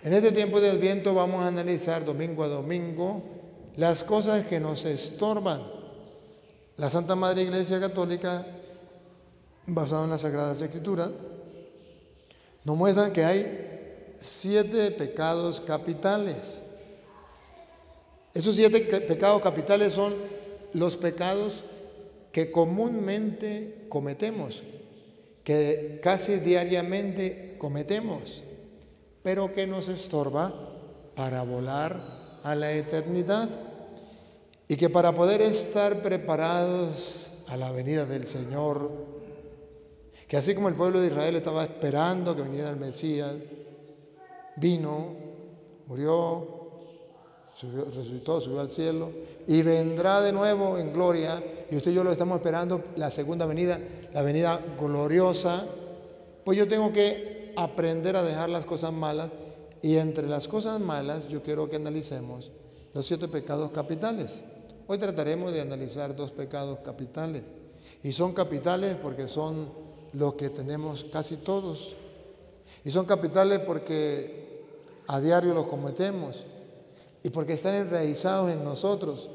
En este tiempo de Adviento vamos a analizar domingo a domingo las cosas que nos estorban. La Santa Madre Iglesia Católica, basada en las Sagradas Escrituras, nos muestra que hay 7 pecados capitales. Esos 7 pecados capitales son los pecados que comúnmente cometemos, que casi diariamente cometemos, pero que nos estorba para volar a la eternidad y que para poder estar preparados a la venida del Señor, que así como el pueblo de Israel estaba esperando que viniera el Mesías, vino, murió, resucitó, subió al cielo y vendrá de nuevo en gloria, y usted y yo lo estamos esperando, la segunda venida, la venida gloriosa. Pues yo tengo que aprender a dejar las cosas malas, y entre las cosas malas yo quiero que analicemos los 7 pecados capitales. Hoy trataremos de analizar 2 pecados capitales, y son capitales porque son los que tenemos casi todos, y son capitales porque a diario los cometemos y porque están enraizados en nosotros,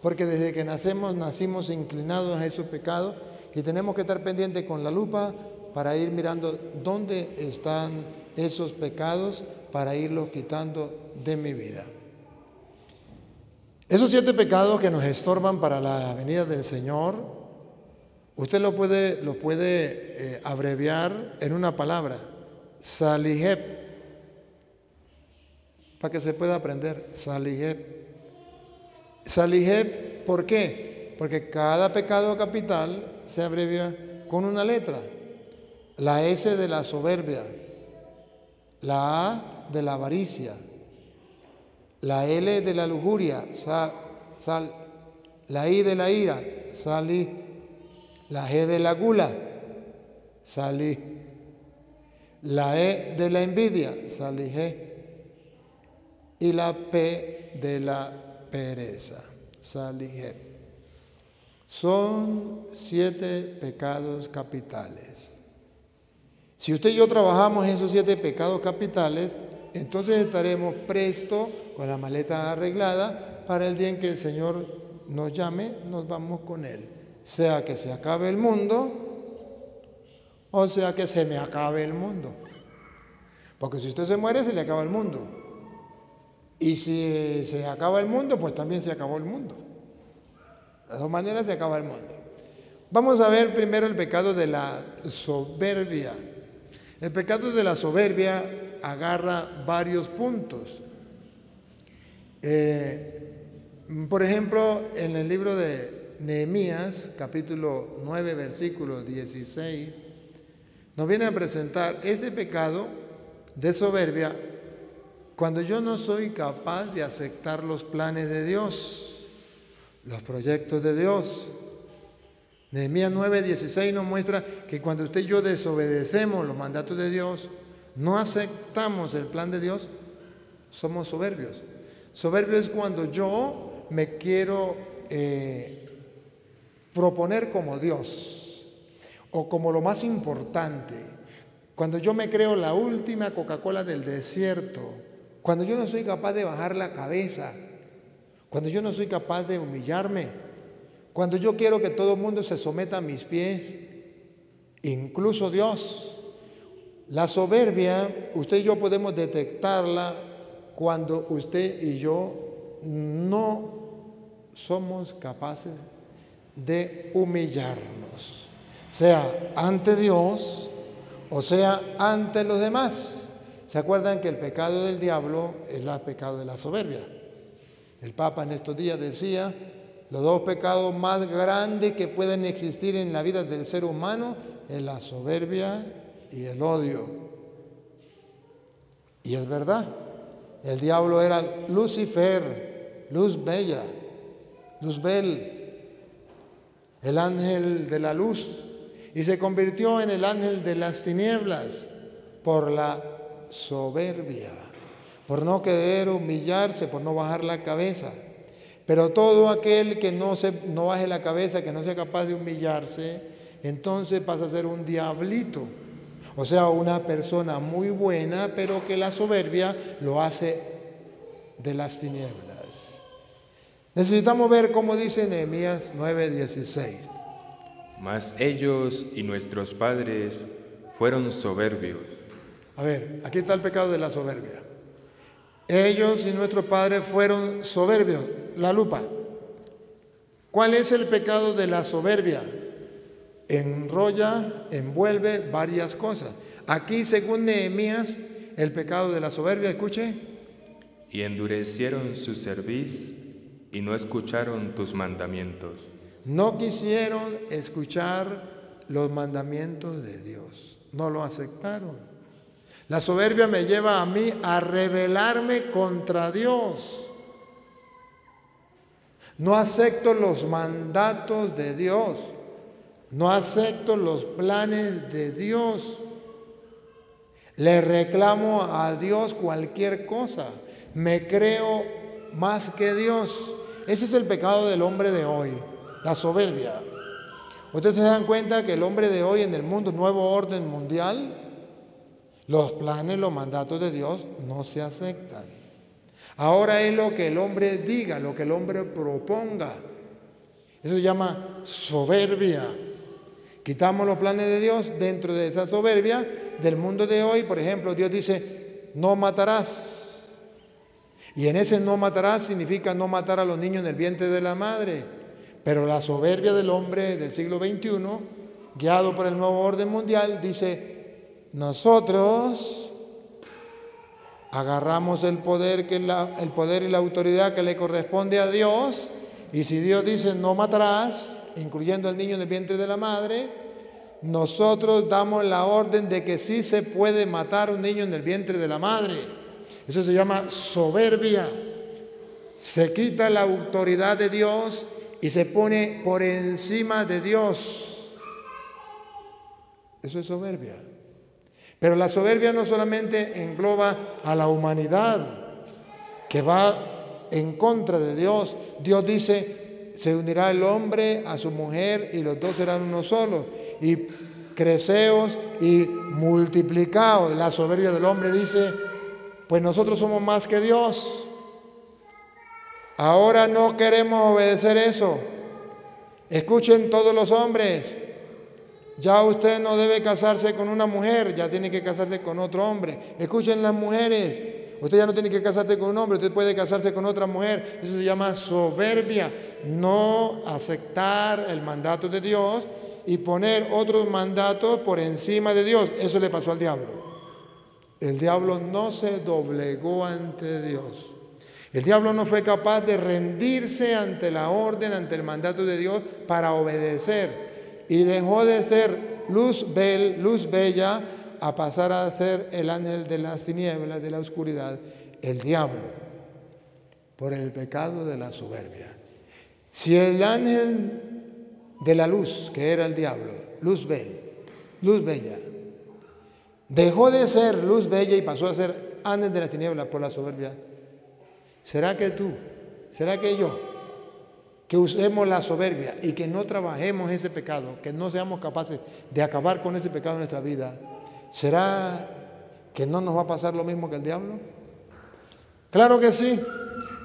porque desde que nacimos inclinados a esos pecados, y tenemos que estar pendientes con la lupa para ir mirando dónde están esos pecados para irlos quitando de mi vida. Esos 7 pecados que nos estorban para la venida del Señor, usted lo puede abreviar en una palabra: Saliheb, para que se pueda aprender. Saliheb. Saliheb, ¿por qué? Porque cada pecado capital se abrevia con una letra. La S de la soberbia, la A de la avaricia, la L de la lujuria, sal, la I de la ira, salí, la G de la gula, salí, la E de la envidia, salihé, y la P de la pereza, salihé. Son 7 pecados capitales. Si usted y yo trabajamos esos 7 pecados capitales, entonces estaremos prestos, con la maleta arreglada, para el día en que el Señor nos llame, nos vamos con Él. Sea que se acabe el mundo, o sea que se me acabe el mundo. Porque si usted se muere, se le acaba el mundo. Y si se acaba el mundo, pues también se acabó el mundo. De las 2 maneras se acaba el mundo. Vamos a ver primero el pecado de la soberbia. El pecado de la soberbia agarra varios puntos. Por ejemplo, en el libro de Nehemías, capítulo 9, versículo 16, nos viene a presentar este pecado de soberbia cuando yo no soy capaz de aceptar los planes de Dios, los proyectos de Dios. Nehemías 9:16 nos muestra que cuando usted y yo desobedecemos los mandatos de Dios, no aceptamos el plan de Dios, somos soberbios. Soberbio es cuando yo me quiero proponer como Dios o como lo más importante, cuando yo me creo la última Coca-Cola del desierto, cuando yo no soy capaz de bajar la cabeza, cuando yo no soy capaz de humillarme, cuando yo quiero que todo el mundo se someta a mis pies, incluso Dios. La soberbia, usted y yo podemos detectarla cuando usted y yo no somos capaces de humillarnos, sea ante Dios o sea ante los demás. ¿Se acuerdan que el pecado del diablo es el pecado de la soberbia? El Papa en estos días decía: los 2 pecados más grandes que pueden existir en la vida del ser humano es la soberbia y el odio. Y es verdad, el diablo era Lucifer, luz bella, Luzbel, el ángel de la luz, y se convirtió en el ángel de las tinieblas por la soberbia, por no querer humillarse, por no bajar la cabeza. Pero todo aquel que no baje la cabeza, que no sea capaz de humillarse, entonces pasa a ser un diablito. O sea, una persona muy buena, pero que la soberbia lo hace de las tinieblas. Necesitamos ver cómo dice Nehemías 9:16. Mas ellos y nuestros padres fueron soberbios. A ver, aquí está el pecado de la soberbia. Ellos y nuestros padres fueron soberbios. La lupa. ¿Cuál es el pecado de la soberbia? Enrolla, envuelve varias cosas. Aquí, según Nehemías, el pecado de la soberbia, escuche. Y endurecieron su cerviz y no escucharon tus mandamientos. No quisieron escuchar los mandamientos de Dios. No lo aceptaron. La soberbia me lleva a mí a rebelarme contra Dios. No acepto los mandatos de Dios. No acepto los planes de Dios. Le reclamo a Dios cualquier cosa. Me creo más que Dios. Ese es el pecado del hombre de hoy, la soberbia. Ustedes se dan cuenta que el hombre de hoy en el mundo, nuevo orden mundial, los planes, los mandatos de Dios no se aceptan. Ahora es lo que el hombre diga, lo que el hombre proponga. Eso se llama soberbia. Quitamos los planes de Dios dentro de esa soberbia del mundo de hoy. Por ejemplo, Dios dice, no matarás. Y en ese no matarás significa no matar a los niños en el vientre de la madre. Pero la soberbia del hombre del siglo XXI, guiado por el nuevo orden mundial, dice, nosotros agarramos el poder y la autoridad que le corresponde a Dios, y si Dios dice no matarás, incluyendo al niño en el vientre de la madre, nosotros damos la orden de que sí se puede matar a un niño en el vientre de la madre. Eso se llama soberbia. Se quita la autoridad de Dios y se pone por encima de Dios. Eso es soberbia. Pero la soberbia no solamente engloba a la humanidad, que va en contra de Dios. Dios dice, se unirá el hombre a su mujer y los dos serán uno solo. Y creceos y multiplicaos. La soberbia del hombre dice, pues nosotros somos más que Dios. Ahora no queremos obedecer eso. Escuchen todos los hombres. Ya usted no debe casarse con una mujer, ya tiene que casarse con otro hombre. Escuchen las mujeres. Usted ya no tiene que casarse con un hombre, usted puede casarse con otra mujer. Eso se llama soberbia. No aceptar el mandato de Dios y poner otros mandatos por encima de Dios. Eso le pasó al diablo. El diablo no se doblegó ante Dios. El diablo no fue capaz de rendirse ante la orden, ante el mandato de Dios para obedecer. Y dejó de ser luz bella, a pasar a ser el ángel de las tinieblas, de la oscuridad, el diablo, por el pecado de la soberbia. Si el ángel de la luz, que era el diablo, luz bella, dejó de ser luz bella y pasó a ser ángel de las tinieblas por la soberbia, ¿será que tú, será que yo, que usemos la soberbia y que no trabajemos ese pecado, que no seamos capaces de acabar con ese pecado en nuestra vida, ¿será que no nos va a pasar lo mismo que el diablo? Claro que sí.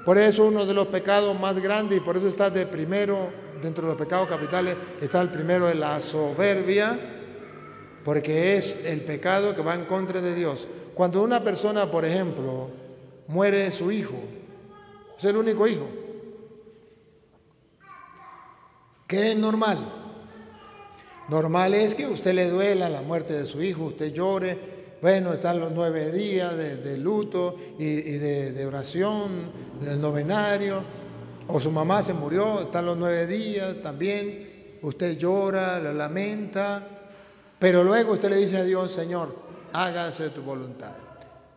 Por eso uno de los pecados más grandes, y por eso está de primero, dentro de los pecados capitales, está el primero de la soberbia, porque es el pecado que va en contra de Dios. Cuando una persona, por ejemplo, muere su hijo, es el único hijo, ¿qué es normal? Normal es que a usted le duela la muerte de su hijo, usted llore. Bueno, están los 9 días de luto y de oración, el novenario. O su mamá se murió, están los 9 días también. Usted llora, lo lamenta. Pero luego usted le dice a Dios, Señor, hágase tu voluntad.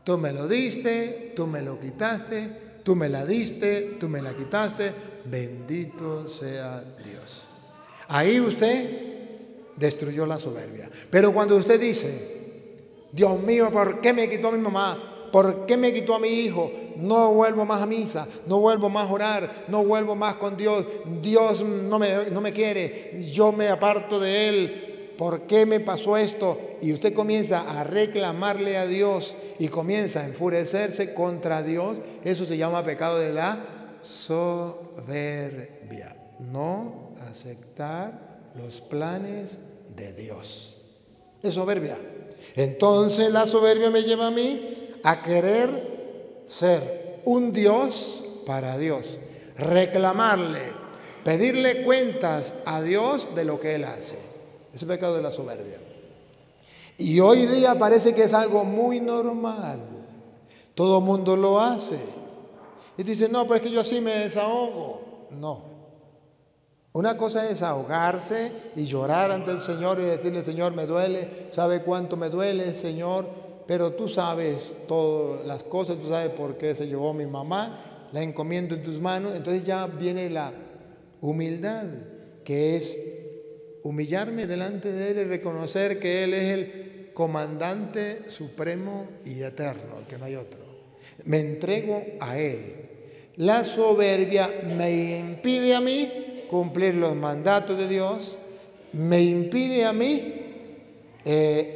Tú me lo diste, tú me lo quitaste, tú me la diste, tú me la quitaste. Bendito sea Dios. Ahí usted destruyó la soberbia. Pero cuando usted dice, Dios mío, ¿por qué me quitó a mi mamá? ¿Por qué me quitó a mi hijo? No vuelvo más a misa, no vuelvo más a orar, no vuelvo más con Dios. Dios no me quiere, yo me aparto de Él. ¿por qué me pasó esto? Y usted comienza a reclamarle a Dios y comienza a enfurecerse contra Dios, eso se llama pecado de la soberbia. No aceptar los planes de Dios. Es soberbia. Entonces la soberbia me lleva a mí a querer ser un Dios para Dios, reclamarle, pedirle cuentas a Dios de lo que Él hace. Es el pecado de la soberbia. Y hoy día parece que es algo muy normal. Todo el mundo lo hace. Y dice, no, pues es que yo así me desahogo. No. Una cosa es ahogarse y llorar ante el Señor y decirle, Señor, me duele, ¿sabe cuánto me duele, Señor? Pero tú sabes todas las cosas, tú sabes por qué se llevó mi mamá, la encomiendo en tus manos. Entonces ya viene la humildad, que es humillarme delante de Él y reconocer que Él es el comandante supremo y eterno, que no hay otro. Me entrego a Él. La soberbia me impide a mí cumplir los mandatos de Dios, me impide a mí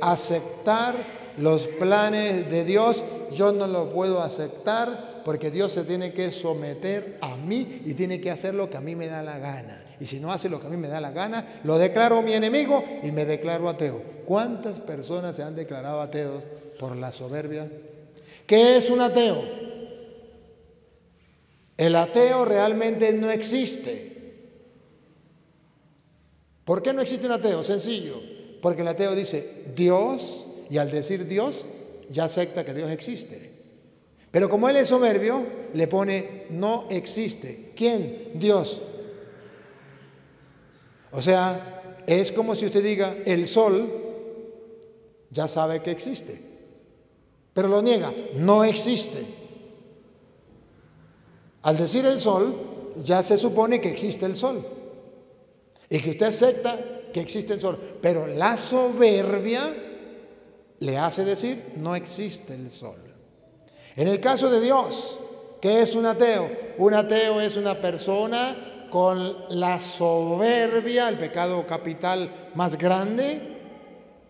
aceptar los planes de Dios. Yo no lo puedo aceptar porque Dios se tiene que someter a mí y tiene que hacer lo que a mí me da la gana. Y si no hace lo que a mí me da la gana, lo declaro mi enemigo y me declaro ateo. ¿Cuántas personas se han declarado ateos por la soberbia? ¿Qué es un ateo? El ateo realmente no existe. ¿Por qué no existe un ateo? Sencillo. Porque el ateo dice Dios, y al decir Dios ya acepta que Dios existe. Pero como él es soberbio, le pone no existe. ¿Quién? Dios. O sea, es como si usted diga el sol, ya sabe que existe, pero lo niega, no existe. Al decir el sol, ya se supone que existe el sol y que usted acepta que existe el sol, pero la soberbia le hace decir no existe el sol. En el caso de Dios, ¿qué es un ateo? Un ateo es una persona con la soberbia, el pecado capital más grande.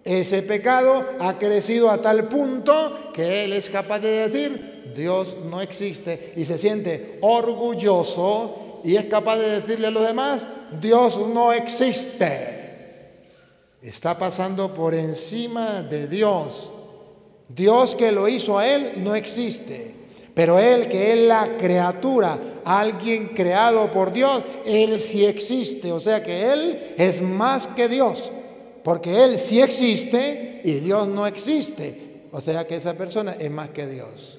Ese pecado ha crecido a tal punto que él es capaz de decir Dios no existe y se siente orgulloso y es capaz de decirle a los demás Dios no existe. Está pasando por encima de Dios. Dios que lo hizo a él no existe, pero él que es la criatura, alguien creado por Dios, él sí existe. O sea que él es más que Dios, porque él sí existe y Dios no existe. O sea que esa persona es más que Dios.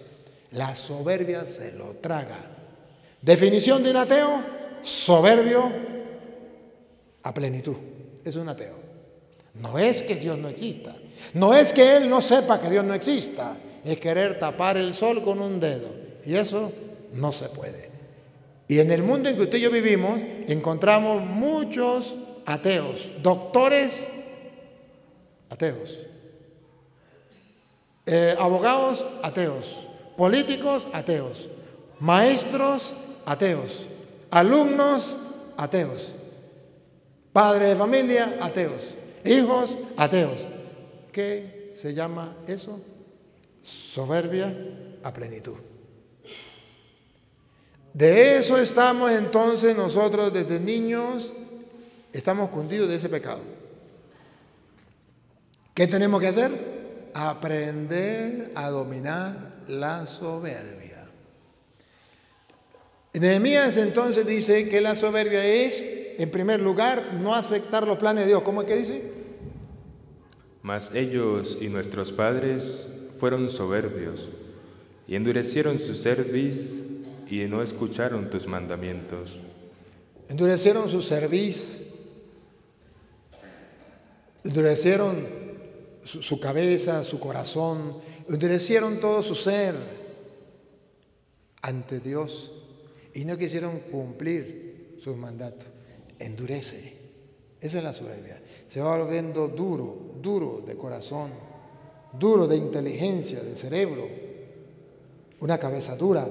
La soberbia se lo traga. Definición de un ateo: soberbio a plenitud. Es un ateo. No es que Dios no exista, no es que él no sepa que Dios no exista, es querer tapar el sol con un dedo, y eso no se puede. Y en el mundo en que usted y yo vivimos encontramos muchos ateos, doctores ateos, abogados ateos, políticos ateos, maestros ateos, alumnos ateos, padres de familia ateos, hijos ateos. ¿Qué se llama eso? Soberbia a plenitud. De eso estamos entonces nosotros desde niños, estamos cundidos de ese pecado. ¿Qué tenemos que hacer? Aprender a dominar la soberbia. Nehemías entonces dice que la soberbia es, en primer lugar, no aceptar los planes de Dios. ¿Cómo es que dice? Mas ellos y nuestros padres fueron soberbios y endurecieron su cerviz y no escucharon tus mandamientos. Endurecieron su cerviz, endurecieron su cabeza, su corazón, endurecieron todo su ser ante Dios y no quisieron cumplir sus mandatos. Endurece. Esa es la soberbia. Se va volviendo duro de corazón, duro de inteligencia, de cerebro. Una cabeza dura.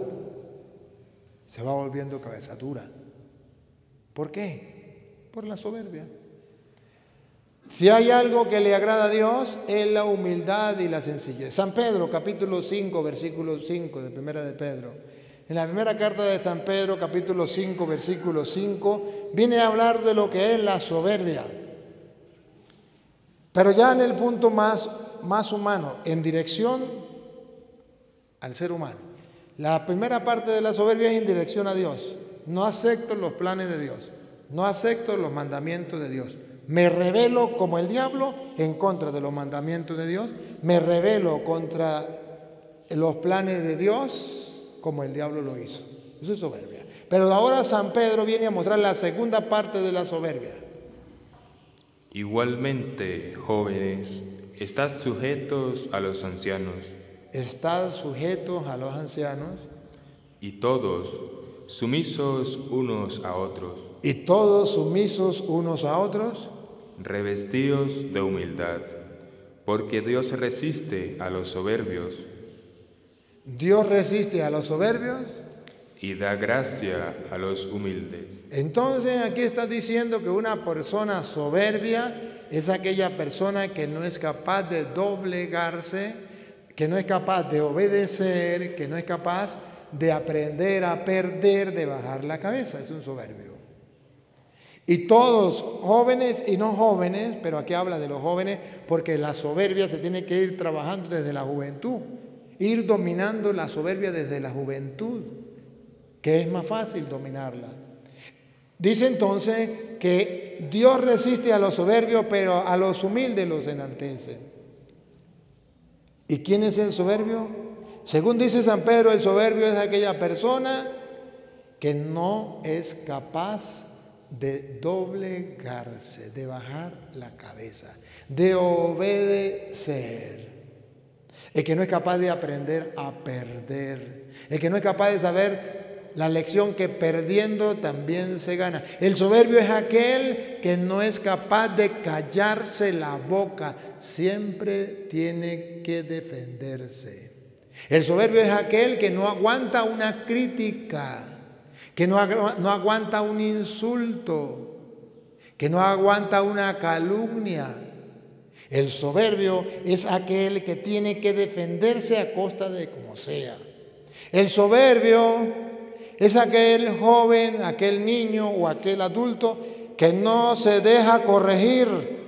Se va volviendo cabeza dura. ¿Por qué? Por la soberbia. Si hay algo que le agrada a Dios, es la humildad y la sencillez. San Pedro, capítulo 5, versículo 5 de Primera de Pedro. En la primera carta de San Pedro, capítulo 5, versículo 5, viene a hablar de lo que es la soberbia. Pero ya en el punto más humano, en dirección al ser humano. La primera parte de la soberbia es en dirección a Dios. No acepto los planes de Dios. No acepto los mandamientos de Dios. Me rebelo como el diablo en contra de los mandamientos de Dios. Me rebelo contra los planes de Dios como el diablo lo hizo. Eso es soberbia. Pero ahora San Pedro viene a mostrar la segunda parte de la soberbia. Igualmente, jóvenes, estad sujetos a los ancianos. Estad sujetos a los ancianos. Y todos sumisos unos a otros. Y todos sumisos unos a otros. Revestíos de humildad, porque Dios resiste a los soberbios. Dios resiste a los soberbios. Y da gracia a los humildes. Entonces aquí está diciendo que una persona soberbia es aquella persona que no es capaz de doblegarse, que no es capaz de obedecer, que no es capaz de aprender a perder, de bajar la cabeza. Es un soberbio. Y todos, jóvenes y no jóvenes, pero aquí habla de los jóvenes, porque la soberbia se tiene que ir trabajando desde la juventud, ir dominando la soberbia desde la juventud, que es más fácil dominarla. Dice entonces que Dios resiste a los soberbios, pero a los humildes los enaltece. ¿Y quién es el soberbio? Según dice San Pedro, el soberbio es aquella persona que no es capaz de doblegarse, de bajar la cabeza, de obedecer. El que no es capaz de aprender a perder. El que no es capaz de saber la lección que perdiendo también se gana. El soberbio es aquel que no es capaz de callarse la boca. Siempre tiene que defenderse. El soberbio es aquel que no aguanta una crítica, que no aguanta un insulto, que no aguanta una calumnia. El soberbio es aquel que tiene que defenderse a costa de como sea. El soberbio es aquel joven, aquel niño o aquel adulto que no se deja corregir,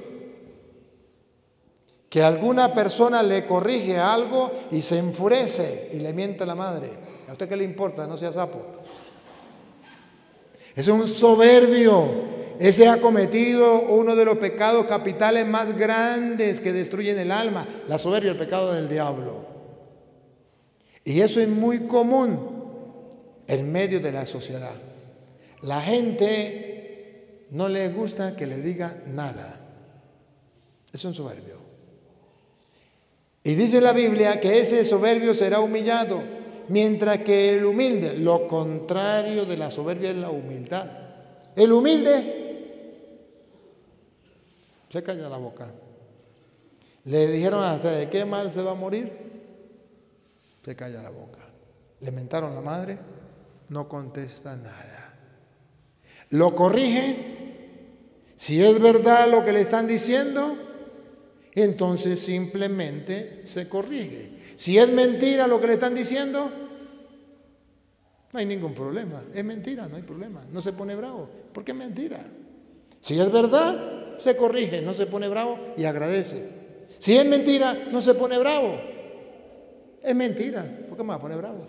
que alguna persona le corrige algo y se enfurece y le miente a la madre. ¿A usted qué le importa? No sea sapo. Es un soberbio. Ese ha cometido uno de los pecados capitales más grandes que destruyen el alma, la soberbia, el pecado del diablo. Y eso es muy común en medio de la sociedad. La gente no le gusta que le diga nada. Es un soberbio. Y dice la Biblia que ese soberbio será humillado, mientras que el humilde, lo contrario de la soberbia es la humildad. El humilde se calla la boca. Le dijeron hasta de qué mal se va a morir, se calla la boca. Le mentaron a la madre, no contesta nada. Lo corrigen, si es verdad lo que le están diciendo, entonces simplemente se corrige. Si es mentira lo que le están diciendo, no hay ningún problema. Es mentira, no hay problema. No se pone bravo, porque es mentira. Si es verdad, se corrige, no se pone bravo y agradece. Si es mentira, no se pone bravo. Es mentira, ¿por qué me va a poner bravo?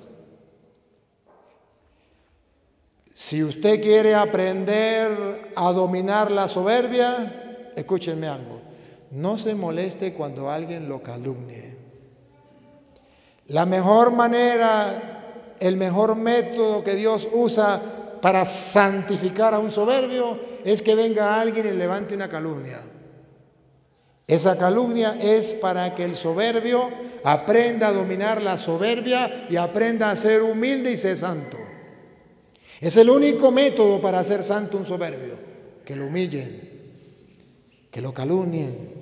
Si usted quiere aprender a dominar la soberbia, escúchenme algo. No se moleste cuando alguien lo calumnie. La mejor manera, el mejor método que Dios usa para santificar a un soberbio es que venga alguien y levante una calumnia. Esa calumnia es para que el soberbio aprenda a dominar la soberbia y aprenda a ser humilde y ser santo. Es el único método para hacer santo un soberbio. Que lo humillen, que lo calumnien,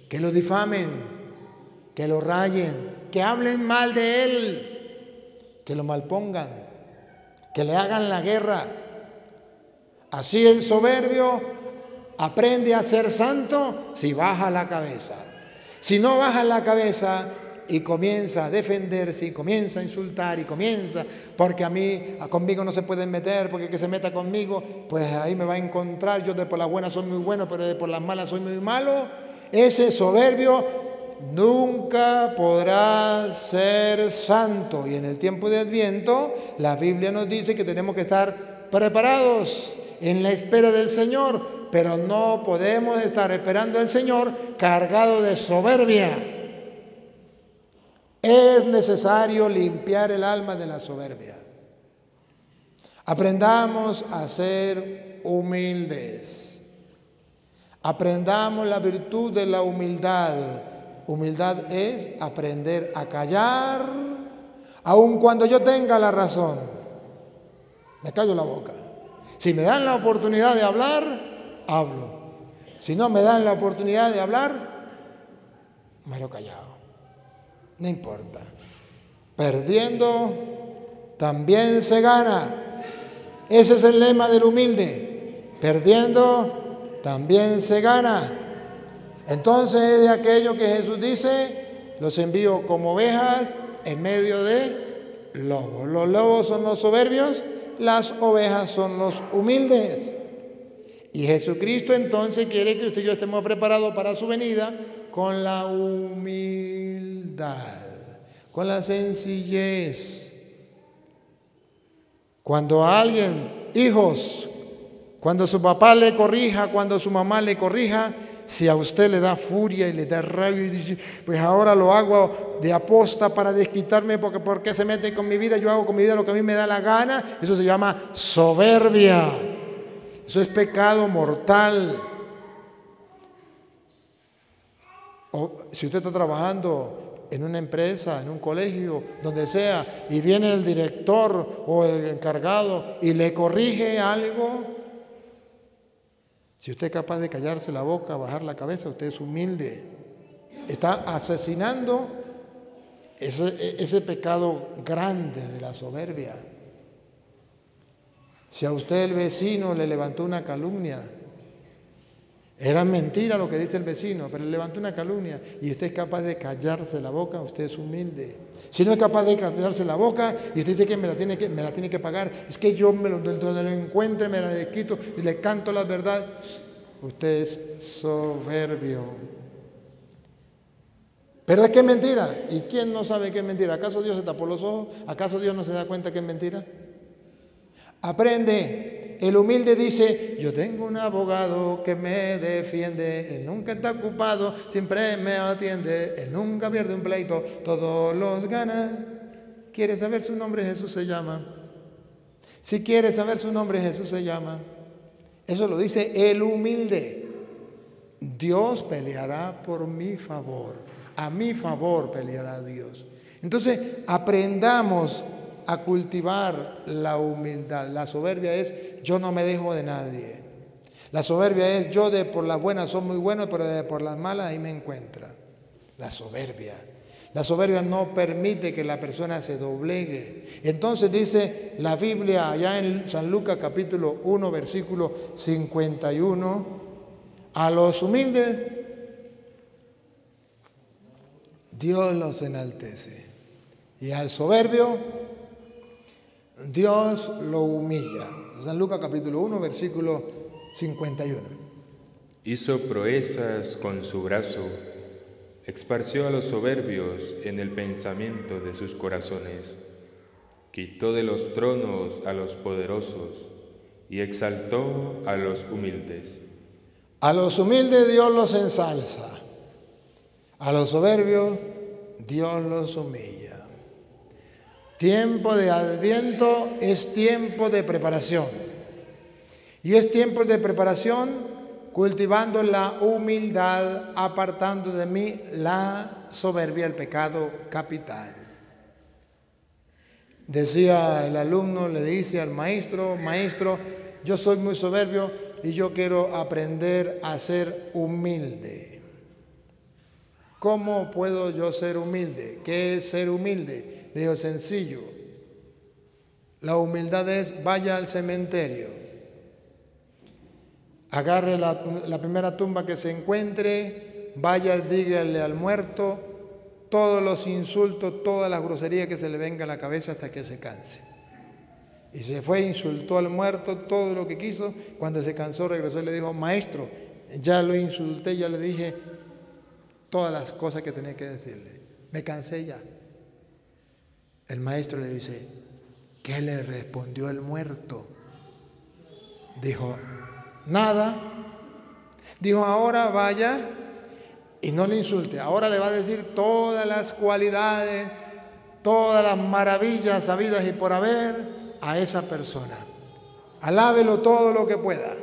que lo difamen, que lo rayen, que hablen mal de él, que lo malpongan, que le hagan la guerra. Así el soberbio aprende a ser santo si baja la cabeza. Si no baja la cabeza y comienza a defenderse, y comienza a insultar, y comienza, porque conmigo no se pueden meter, porque que se meta conmigo, pues ahí me va a encontrar, yo de por las buenas soy muy bueno, pero de por las malas soy muy malo. Ese soberbio nunca podrá ser santo. Y en el tiempo de Adviento, la Biblia nos dice que tenemos que estar preparados en la espera del Señor, pero no podemos estar esperando al Señor cargado de soberbia. Es necesario limpiar el alma de la soberbia. Aprendamos a ser humildes. Aprendamos la virtud de la humildad. Humildad es aprender a callar, aun cuando yo tenga la razón. Me callo la boca. Si me dan la oportunidad de hablar, hablo. Si no me dan la oportunidad de hablar, me lo callado. No importa. Perdiendo también se gana. Ese es el lema del humilde. Perdiendo también se gana. Entonces es de aquello que Jesús dice: los envío como ovejas en medio de lobos. Los lobos son los soberbios, las ovejas son los humildes. Y Jesucristo entonces quiere que usted y yo estemos preparados para su venida con la humildad, con la sencillez. Cuando a alguien, hijos, cuando su papá le corrija, cuando su mamá le corrija, si a usted le da furia y le da rabia y dice, pues ahora lo hago de aposta para desquitarme, porque ¿por qué se mete con mi vida? Yo hago con mi vida lo que a mí me da la gana. Eso se llama soberbia. Eso es pecado mortal. O si usted está trabajando en una empresa, en un colegio, donde sea, y viene el director o el encargado y le corrige algo, si usted es capaz de callarse la boca, bajar la cabeza, usted es humilde. Está asesinando ese pecado grande de la soberbia. Si a usted el vecino le levantó una calumnia, era mentira lo que dice el vecino, pero le levantó una calumnia y usted es capaz de callarse la boca, usted es humilde. Si no es capaz de callarse la boca y usted dice que me la tiene que pagar, es que yo donde lo encuentre me la desquito y le canto la verdad, usted es soberbio. Pero es que es mentira. ¿Y quién no sabe que es mentira? ¿Acaso Dios se tapó los ojos? ¿Acaso Dios no se da cuenta que es mentira? Aprende. El humilde dice, yo tengo un abogado que me defiende, él nunca está ocupado, siempre me atiende, él nunca pierde un pleito, todos los gana. ¿Quieres saber su nombre? Jesús se llama. Si quieres saber su nombre, Jesús se llama. Eso lo dice el humilde. Dios peleará por mi favor. A mi favor peleará Dios. Entonces, aprendamos a cultivar la humildad. La soberbia es yo no me dejo de nadie. La soberbia es yo de por las buenas soy muy bueno, pero de por las malas ahí me encuentra. La soberbia. La soberbia no permite que la persona se doblegue. Entonces dice la Biblia allá en San Lucas capítulo 1 versículo 51, a los humildes Dios los enaltece y al soberbio Dios lo humilla. San Lucas capítulo 1, versículo 51. Hizo proezas con su brazo, esparció a los soberbios en el pensamiento de sus corazones, quitó de los tronos a los poderosos y exaltó a los humildes. A los humildes Dios los ensalza, a los soberbios Dios los humilla. Tiempo de Adviento es tiempo de preparación. Y es tiempo de preparación cultivando la humildad, apartando de mí la soberbia, el pecado capital. Decía el alumno, le dice al maestro, maestro, yo soy muy soberbio y yo quiero aprender a ser humilde. ¿Cómo puedo yo ser humilde? ¿Qué es ser humilde? Le digo, sencillo. La humildad es, vaya al cementerio. agarre la primera tumba que se encuentre, vaya, dígale al muerto todos los insultos, todas las groserías que se le venga a la cabeza hasta que se canse. Y se fue, insultó al muerto todo lo que quiso. Cuando se cansó, regresó y le dijo: maestro, ya lo insulté, ya le dije todas las cosas que tenía que decirle. Me cansé ya. El maestro le dice: ¿qué le respondió el muerto? Dijo: nada. Dijo: ahora vaya y no le insulte. Ahora le va a decir todas las cualidades, todas las maravillas habidas y por haber a esa persona. Alábelo todo lo que pueda.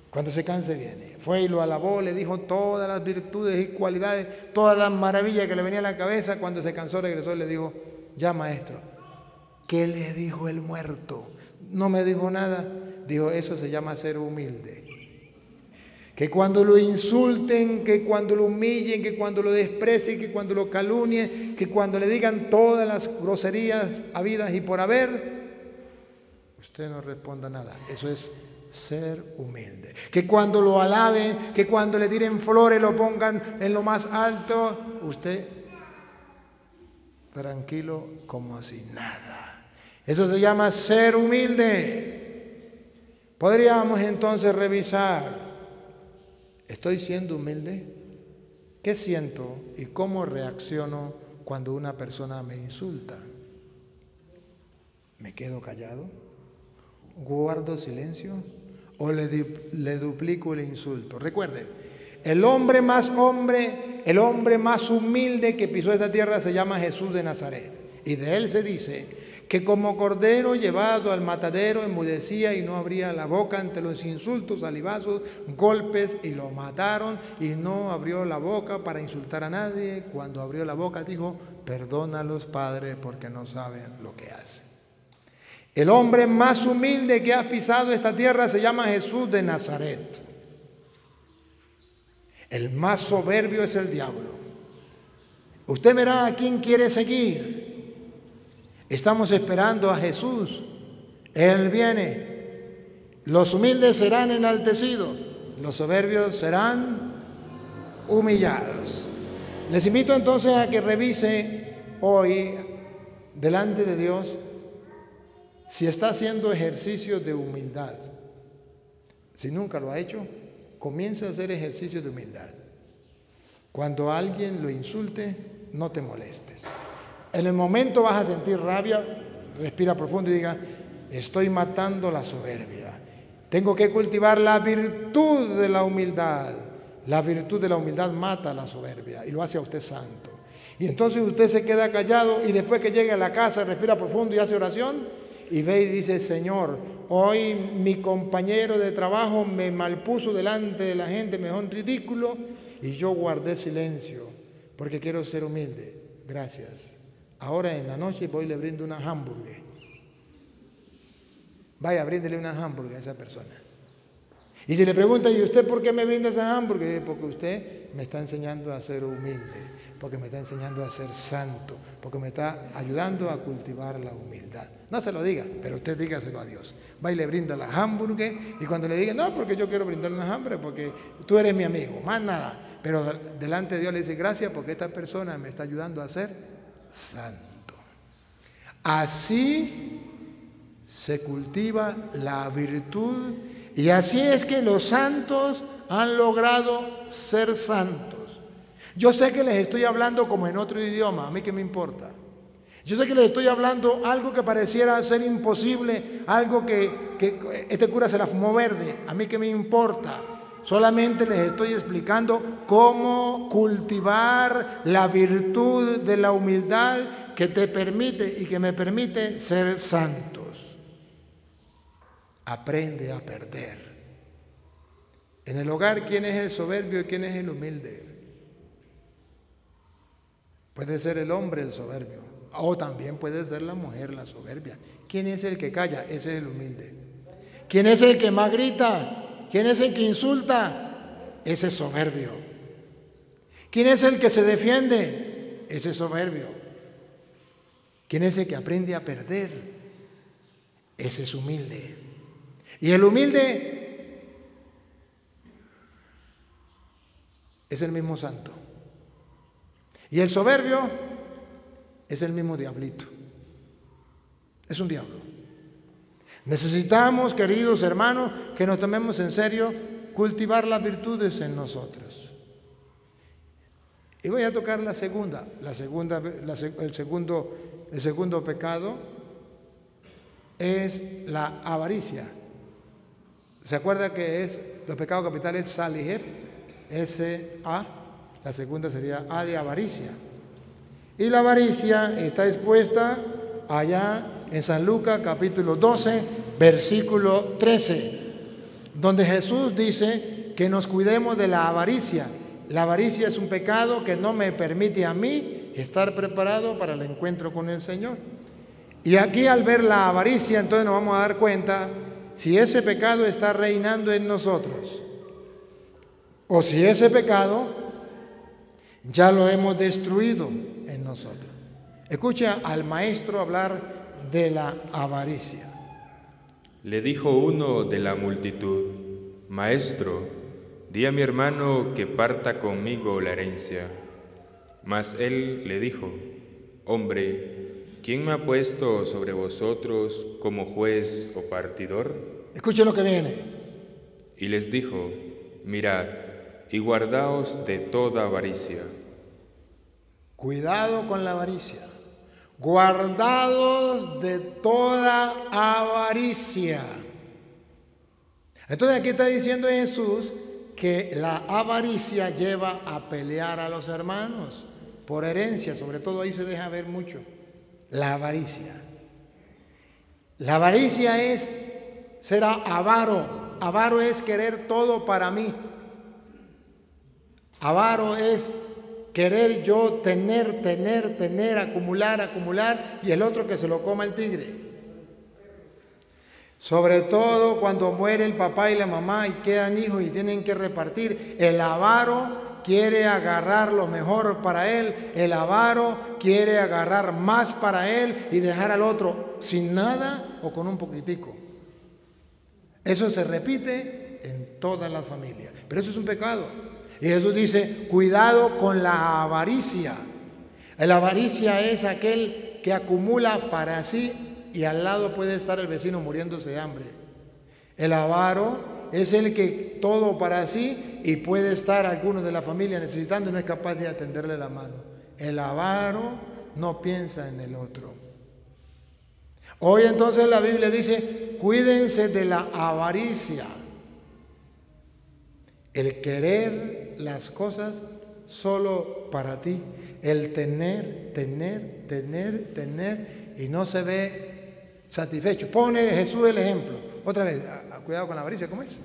Cuando se canse viene. Fue y lo alabó, le dijo todas las virtudes y cualidades, todas las maravillas que le venían a la cabeza. Cuando se cansó, regresó y le dijo: ya, maestro, ¿qué le dijo el muerto? No me dijo nada. Dijo: eso se llama ser humilde. Que cuando lo insulten, que cuando lo humillen, que cuando lo desprecien, que cuando lo calumnien, que cuando le digan todas las groserías habidas y por haber, usted no responda nada. Eso es ser humilde. Que cuando lo alaben, que cuando le tiren flores, lo pongan en lo más alto, usted tranquilo como así nada. Eso se llama ser humilde. Podríamos entonces revisar: ¿estoy siendo humilde? ¿Qué siento y cómo reacciono cuando una persona me insulta? ¿Me quedo callado? ¿Guardo silencio? ¿O le duplico el insulto? Recuerden, el hombre más humilde que pisó esta tierra se llama Jesús de Nazaret. Y de él se dice que como cordero llevado al matadero enmudecía y no abría la boca ante los insultos, salivazos, golpes, y lo mataron y no abrió la boca para insultar a nadie. Cuando abrió la boca dijo: perdónalos, Padre, porque no saben lo que hacen. El hombre más humilde que ha pisado esta tierra se llama Jesús de Nazaret. El más soberbio es el diablo. Usted verá a quién quiere seguir. Estamos esperando a Jesús. Él viene. Los humildes serán enaltecidos, los soberbios serán humillados. Les invito entonces a que revise hoy delante de Dios si está haciendo ejercicios de humildad. Si nunca lo ha hecho, comience a hacer ejercicios de humildad. Cuando alguien lo insulte, no te molestes. En el momento vas a sentir rabia, respira profundo y diga: estoy matando la soberbia. Tengo que cultivar la virtud de la humildad. La virtud de la humildad mata la soberbia y lo hace a usted santo. Y entonces usted se queda callado y después que llegue a la casa respira profundo y hace oración y ve y dice: Señor, hoy mi compañero de trabajo me malpuso delante de la gente, me dejó en ridículo y yo guardé silencio porque quiero ser humilde. Gracias. Ahora en la noche voy y le brindo una hamburguesa. Vaya, bríndele una hamburguesa a esa persona. Y si le pregunta: ¿y usted por qué me brinda esa hamburguesa? Porque usted me está enseñando a ser humilde, porque me está enseñando a ser santo, porque me está ayudando a cultivar la humildad. No se lo diga, pero usted dígaselo a Dios. Va y le brinda la hamburguesa y cuando le diga: no, porque yo quiero brindarle una hamburguesa, porque tú eres mi amigo, más nada. Pero delante de Dios le dice: gracias porque esta persona me está ayudando a ser santo. Así se cultiva la virtud y así es que los santos han logrado ser santos. Yo sé que les estoy hablando como en otro idioma, a mí qué me importa. Yo sé que les estoy hablando algo que pareciera ser imposible, algo que este cura se la fumó verde, a mí qué me importa. Solamente les estoy explicando cómo cultivar la virtud de la humildad que te permite y que me permite ser santos. Aprende a perder. En el hogar, ¿quién es el soberbio y quién es el humilde? Puede ser el hombre el soberbio, o también puede ser la mujer la soberbia. ¿Quién es el que calla? Ese es el humilde. ¿Quién es el que más grita? ¿Quién es el que insulta? Ese es soberbio. ¿Quién es el que se defiende? Ese es soberbio. ¿Quién es el que aprende a perder? Ese es humilde. Y el humilde es el mismo santo. Y el soberbio es el mismo diablito. Es un diablo. Necesitamos, queridos hermanos, que nos tomemos en serio cultivar las virtudes en nosotros. Y voy a tocar el segundo pecado es la avaricia. ¿Se acuerda que los pecados capitales Sal y Geb? S-A, la segunda sería A de avaricia. Y la avaricia está expuesta allá en San Lucas capítulo 12, versículo 13, donde Jesús dice que nos cuidemos de la avaricia. La avaricia es un pecado que no me permite a mí estar preparado para el encuentro con el Señor. Y aquí al ver la avaricia, entonces nos vamos a dar cuenta si ese pecado está reinando en nosotros o si ese pecado ya lo hemos destruido en nosotros. Escucha al maestro hablar de la avaricia. Le dijo uno de la multitud: Maestro, di a mi hermano que parta conmigo la herencia. Mas él le dijo: Hombre, ¿quién me ha puesto sobre vosotros como juez o partidor? Escuche lo que viene. Y les dijo: Mirad y guardaos de toda avaricia. Cuidado con la avaricia. Guardados de toda avaricia. Entonces aquí está diciendo Jesús que la avaricia lleva a pelear a los hermanos por herencia. Sobre todo ahí se deja ver mucho la avaricia. La avaricia es ser avaro. Avaro es querer todo para mí. Avaro es querer yo tener, acumular, y el otro que se lo coma el tigre. Sobre todo cuando muere el papá y la mamá y quedan hijos y tienen que repartir. El avaro quiere agarrar lo mejor para él. El avaro quiere agarrar más para él y dejar al otro sin nada o con un poquitico. Eso se repite en todas las familias. Pero eso es un pecado. Y Jesús dice, cuidado con la avaricia. La avaricia es aquel que acumula para sí y al lado puede estar el vecino muriéndose de hambre. El avaro es el que todo para sí y puede estar alguno de la familia necesitando y no es capaz de atenderle la mano. El avaro no piensa en el otro. Hoy entonces la Biblia dice, cuídense de la avaricia. El querer las cosas solo para ti, el tener y no se ve satisfecho. Pone Jesús el ejemplo. Otra vez, cuidado con la avaricia, ¿cómo es?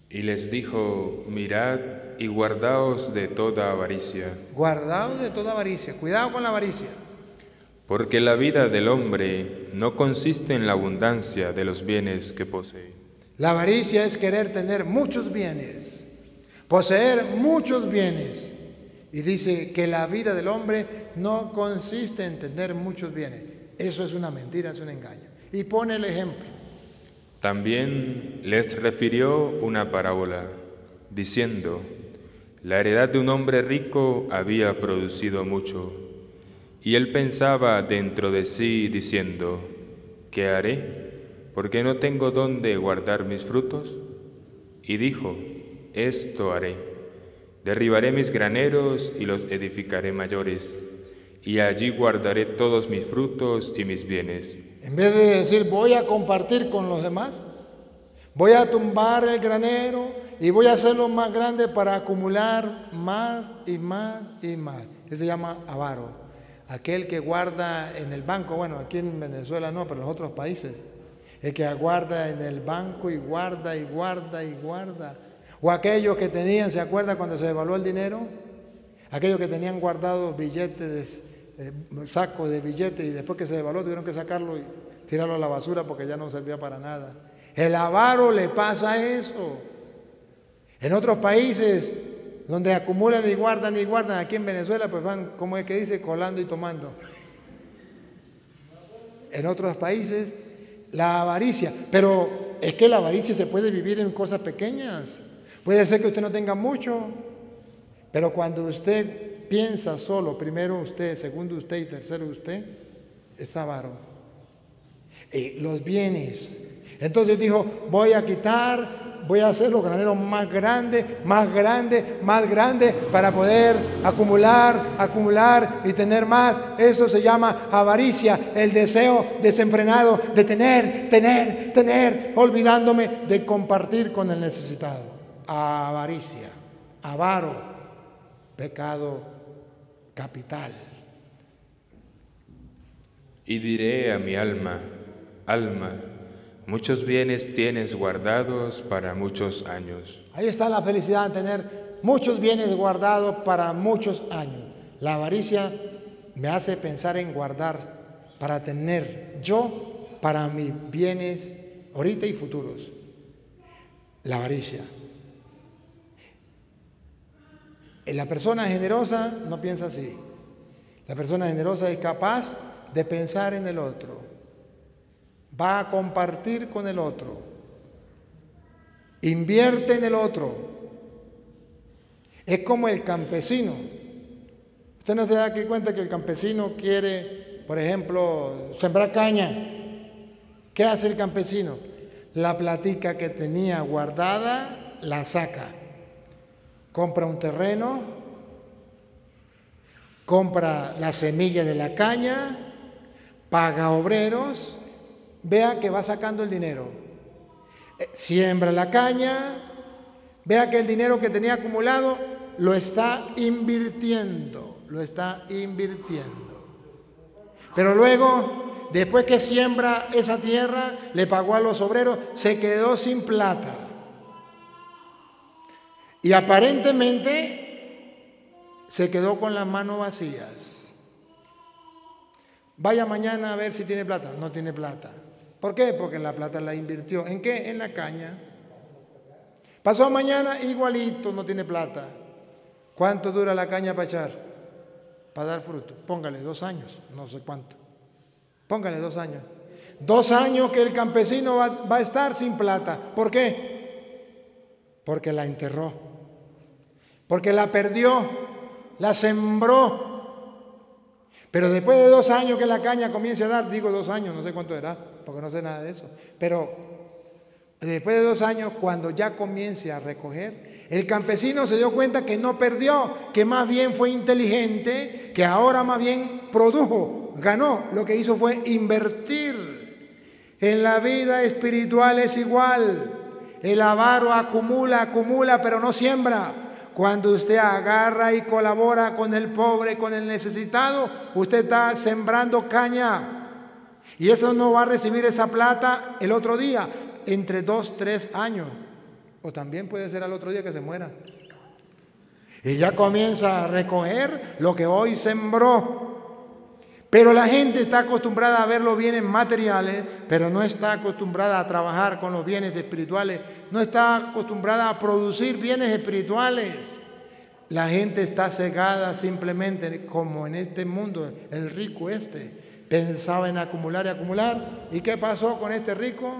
Y les dijo, mirad y guardaos de toda avaricia. Guardaos de toda avaricia, cuidado con la avaricia. Porque la vida del hombre no consiste en la abundancia de los bienes que posee. La avaricia es querer tener muchos bienes, poseer muchos bienes. Y dice que la vida del hombre no consiste en tener muchos bienes. Eso es una mentira, es un engaño. Y pone el ejemplo. También les refirió una parábola, diciendo, la heredad de un hombre rico había producido mucho. Y él pensaba dentro de sí, diciendo, ¿qué haré? ¿Porque no tengo dónde guardar mis frutos? Y dijo, esto haré, derribaré mis graneros y los edificaré mayores, y allí guardaré todos mis frutos y mis bienes. En vez de decir, voy a compartir con los demás, voy a tumbar el granero y voy a hacerlo más grande para acumular más y más y más. Ese se llama avaro. Aquel que guarda en el banco, bueno, aquí en Venezuela no, pero en los otros países. El que guarda en el banco y guarda y guarda y guarda. O aquellos que tenían, ¿se acuerda cuando se devaluó el dinero? Aquellos que tenían guardados billetes, sacos de billetes y después que se devaluó tuvieron que sacarlo y tirarlo a la basura porque ya no servía para nada. El avaro le pasa eso. En otros países donde acumulan y guardan, aquí en Venezuela pues van, como es que dice, colando y tomando. En otros países la avaricia, pero es que la avaricia se puede vivir en cosas pequeñas. Puede ser que usted no tenga mucho, pero cuando usted piensa solo, primero usted, segundo usted y tercero usted, es avaro. Los bienes. Entonces dijo, voy a hacer los graneros más grandes, más grandes, más grandes para poder acumular y tener más. Eso se llama avaricia, el deseo desenfrenado de tener, olvidándome de compartir con el necesitado. Avaricia, avaro, pecado capital. Y diré a mi alma, alma, muchos bienes tienes guardados para muchos años. Ahí está la felicidad de tener muchos bienes guardados para muchos años. La avaricia me hace pensar en guardar para tener yo para mis bienes ahorita y futuros. La avaricia. La persona generosa no piensa así. La persona generosa es capaz de pensar en el otro. Va a compartir con el otro. Invierte en el otro. Es como el campesino. Usted no se da aquí cuenta que el campesino quiere, por ejemplo, sembrar caña. ¿Qué hace el campesino? La platica que tenía guardada la saca. Compra un terreno, compra la semilla de la caña, paga obreros, vea que va sacando el dinero. Siembra la caña, vea que el dinero que tenía acumulado lo está invirtiendo. Pero luego, después que siembra esa tierra, le pagó a los obreros, se quedó sin plata. Y aparentemente se quedó con las manos vacías. Vaya mañana a ver si tiene plata. No tiene plata. ¿Por qué? Porque la plata la invirtió. ¿En qué? En la caña. Pasó mañana igualito, no tiene plata. ¿Cuánto dura la caña para echar? Para dar fruto. Póngale 2 años, no sé cuánto. Póngale 2 años. 2 años que el campesino va a estar sin plata. ¿Por qué? Porque la enterró. Porque la perdió, la sembró. Pero después de 2 años que la caña comience a dar, digo 2 años, no sé cuánto era, porque no sé nada de eso. Pero después de 2 años, cuando ya comience a recoger, el campesino se dio cuenta que no perdió, que más bien fue inteligente, que ahora más bien produjo, ganó. Lo que hizo fue invertir. En la vida espiritual es igual. El avaro acumula, pero no siembra. Cuando usted agarra y colabora con el pobre, con el necesitado, usted está sembrando caña. Y eso no va a recibir esa plata el otro día, entre 2, 3 años. O también puede ser al otro día que se muera. Y ya comienza a recoger lo que hoy sembró. Pero la gente está acostumbrada a ver los bienes materiales, pero no está acostumbrada a trabajar con los bienes espirituales, no está acostumbrada a producir bienes espirituales. La gente está cegada simplemente, como en este mundo, el rico pensaba en acumular y acumular. ¿Y qué pasó con este rico?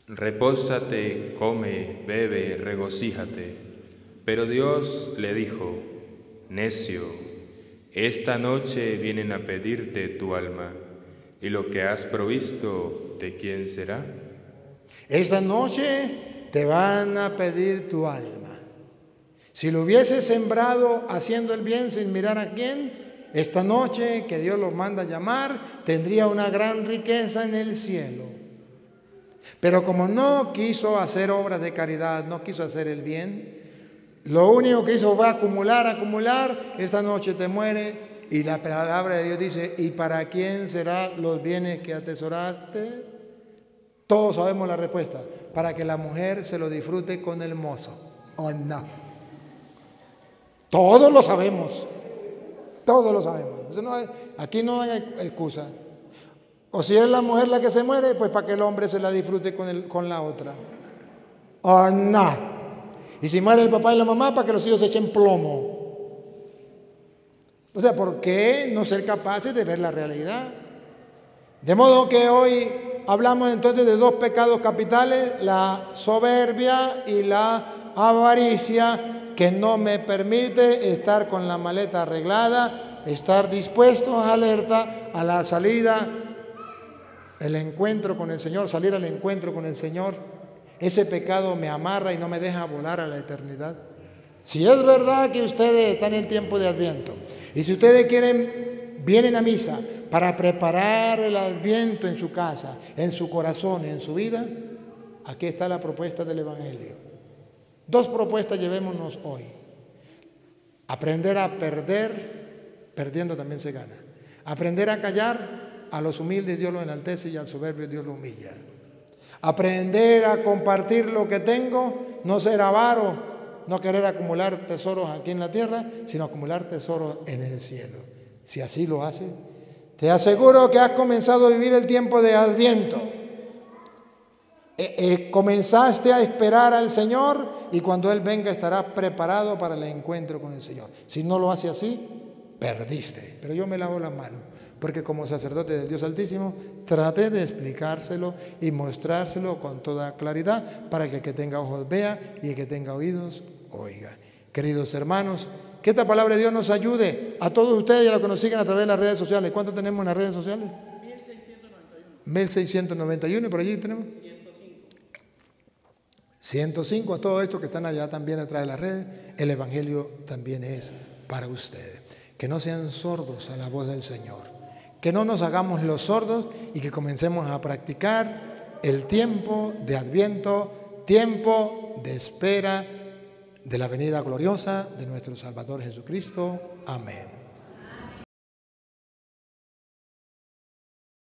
Repósate, come, bebe, regocíjate. Pero Dios le dijo, necio, esta noche vienen a pedirte tu alma, y lo que has provisto, ¿de quién será? Esta noche te van a pedir tu alma. Si lo hubieses sembrado haciendo el bien sin mirar a quién, esta noche que Dios los manda a llamar, tendría una gran riqueza en el cielo. Pero como no quiso hacer obras de caridad, no quiso hacer el bien, lo único que hizo fue acumular, esta noche te muere. Y la palabra de Dios dice, ¿y para quién serán los bienes que atesoraste? Todos sabemos la respuesta, para que la mujer se lo disfrute con el mozo. ¿O no? Todos lo sabemos. Aquí no hay excusa. O si es la mujer la que se muere, pues para que el hombre se la disfrute con la otra. ¿O no? Y si muere el papá y la mamá, para que los hijos se echen plomo. O sea, ¿por qué no ser capaces de ver la realidad? De modo que hoy hablamos entonces de dos pecados capitales, la soberbia y la avaricia, que no me permite estar con la maleta arreglada, estar dispuesto, alerta a la salida, el encuentro con el Señor, salir al encuentro con el Señor. Ese pecado me amarra y no me deja volar a la eternidad. Si es verdad que ustedes están en tiempo de Adviento y si ustedes vienen a misa para preparar el Adviento en su casa, en su corazón, en su vida, aquí está la propuesta del Evangelio. Dos propuestas llevémonos hoy. Aprender a perder, perdiendo también se gana. Aprender a callar, a los humildes Dios los enaltece y al soberbio Dios los humilla. Aprender a compartir lo que tengo, no ser avaro, no querer acumular tesoros aquí en la tierra, sino acumular tesoros en el cielo. Si así lo haces, te aseguro que has comenzado a vivir el tiempo de Adviento. Comenzaste a esperar al Señor y cuando Él venga estarás preparado para el encuentro con el Señor. Si no lo haces así, perdiste. Pero yo me lavo las manos, porque como sacerdote del Dios Altísimo traté de explicárselo y mostrárselo con toda claridad para que el que tenga ojos vea y el que tenga oídos oiga. Queridos hermanos, que esta palabra de Dios nos ayude a todos ustedes y a los que nos siguen a través de las redes sociales. ¿Cuánto tenemos en las redes sociales? 1691. ¿Y por allí tenemos? 105. A todos estos que están allá también atrás de las redes, el Evangelio también es para ustedes. Que no sean sordos a la voz del Señor. Que no nos hagamos los sordos y que comencemos a practicar el tiempo de Adviento, tiempo de espera de la venida gloriosa de nuestro Salvador Jesucristo. Amén.